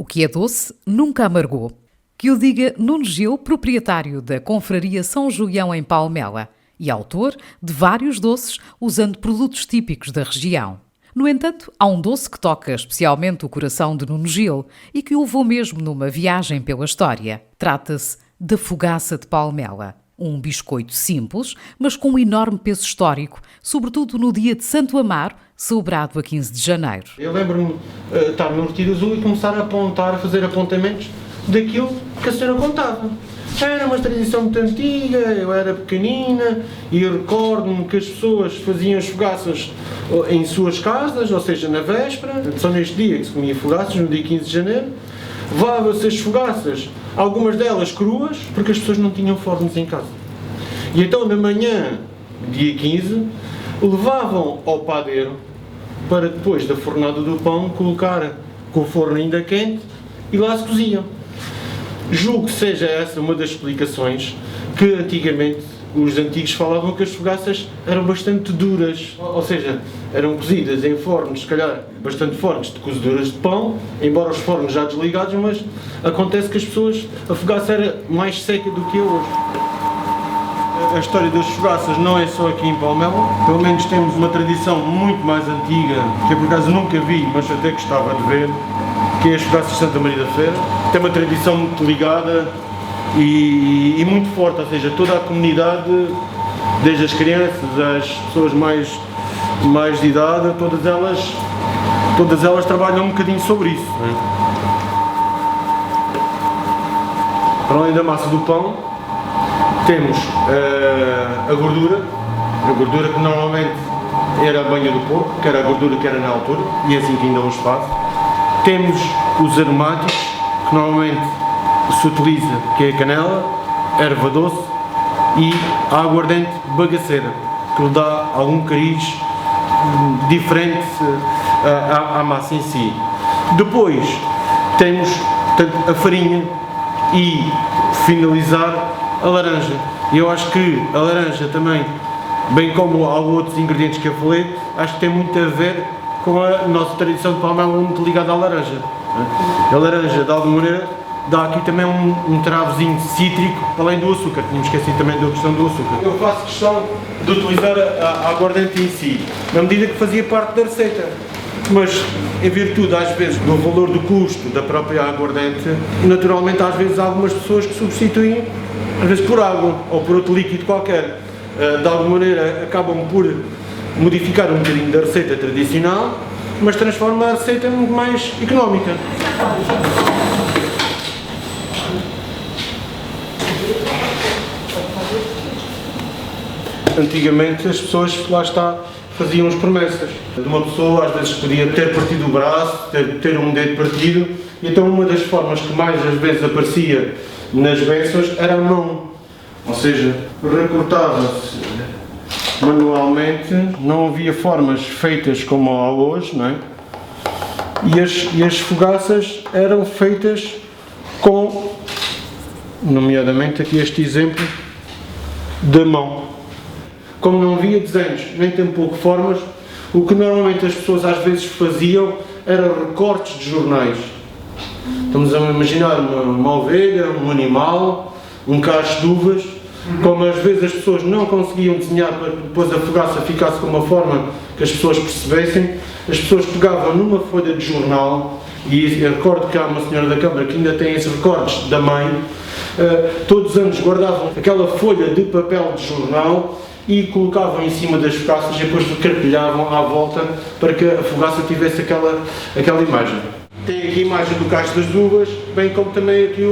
O que é doce nunca amargou. Que o diga Nuno Gil, proprietário da Confraria São Julião em Palmela e autor de vários doces usando produtos típicos da região. No entanto, há um doce que toca especialmente o coração de Nuno Gil e que o levou mesmo numa viagem pela história. Trata-se da fogaça de Palmela. Um biscoito simples, mas com um enorme peso histórico, sobretudo no dia de Santo Amaro, celebrado a 15 de janeiro. Eu lembro-me de estar no Retiro Azul e começar a apontar, a fazer apontamentos daquilo que a senhora contava. Era uma tradição muito antiga, eu era pequenina e recordo-me que as pessoas faziam as fogaças em suas casas, ou seja, na véspera, só neste dia que se comia fogaças, no dia 15 de janeiro. Levava-se as fogaças, algumas delas cruas, porque as pessoas não tinham fornos em casa. E então, na manhã, dia 15, levavam ao padeiro para depois da fornada do pão colocar com o forno ainda quente e lá se coziam. Julgo que seja essa uma das explicações que antigamente os antigos falavam que as fogaças eram bastante duras, ou seja, eram cozidas em fornos, se calhar, bastante fortes de cozeduras de pão, embora os fornos já desligados, mas acontece que as pessoas, a fogaça era mais seca do que é hoje. A história das fogaças não é só aqui em Palmela, pelo menos temos uma tradição muito mais antiga, que eu por acaso nunca vi, mas até gostava de ver, que é as fogaças de Santa Maria da Feira. Tem uma tradição muito ligada e muito forte, ou seja, toda a comunidade, desde as crianças às pessoas mais de idade, todas elas trabalham um bocadinho sobre isso. Não é? Para além da massa do pão, temos a gordura que normalmente era a banha do porco, que era a gordura que era na altura, e é assim que ainda hoje faz. Temos os aromáticos, que normalmente se utiliza, que é a canela, erva doce e a aguardente bagaceira, que lhe dá algum cariz diferente à massa em si. Depois temos a farinha e finalizar a laranja. E eu acho que a laranja também, bem como há outros ingredientes que eu falei, acho que tem muito a ver com a nossa tradição de Palmela, muito ligada à laranja. A laranja, de alguma maneira, dá aqui também um travozinho cítrico, além do açúcar. Tínhamos esquecido também da questão do açúcar. Eu faço questão de utilizar a aguardente em si, na medida que fazia parte da receita. Mas, em virtude, às vezes, do valor do custo da própria aguardente, naturalmente, às vezes, há algumas pessoas que substituem, às vezes, por água ou por outro líquido qualquer. De alguma maneira, acabam por modificar um bocadinho da receita tradicional, mas transforma a receita muito mais económica. Antigamente as pessoas, lá está, faziam as promessas. De uma pessoa às vezes podia ter partido o braço, ter um dedo partido, e então uma das formas que mais às vezes aparecia nas bênçãos era a mão. Ou seja, recortava-se manualmente, não havia formas feitas como há hoje, não é? E as fogaças eram feitas com, nomeadamente aqui este exemplo, da mão. Como não havia desenhos, nem tampouco formas, o que normalmente as pessoas às vezes faziam eram recortes de jornais. Estamos a imaginar uma ovelha, um animal, um cacho de uvas. Como às vezes as pessoas não conseguiam desenhar para que depois a fogaça ficasse com uma forma que as pessoas percebessem, as pessoas pegavam numa folha de jornal, e eu recordo que há uma senhora da Câmara que ainda tem esses recortes da mãe, todos os anos guardavam aquela folha de papel de jornal e colocavam em cima das fogaças e depois carpilhavam à volta para que a fogaça tivesse aquela imagem. Tem aqui a imagem do cacho das uvas, bem como também aqui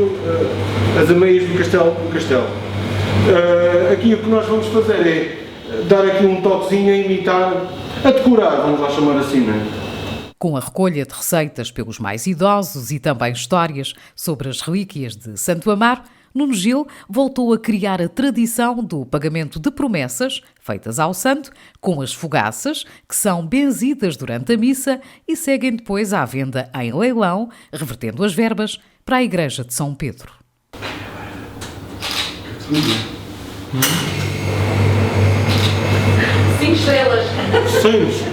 as ameias do castelo. Aqui o que nós vamos fazer é dar aqui um toquezinho a imitar, a decorar, vamos lá chamar assim, não é? Com a recolha de receitas pelos mais idosos e também histórias sobre as relíquias de Santo Amaro, Nuno Gil voltou a criar a tradição do pagamento de promessas feitas ao santo com as fogaças, que são benzidas durante a missa e seguem depois à venda em leilão, revertendo as verbas para a Igreja de São Pedro. 5 estrelas. 6.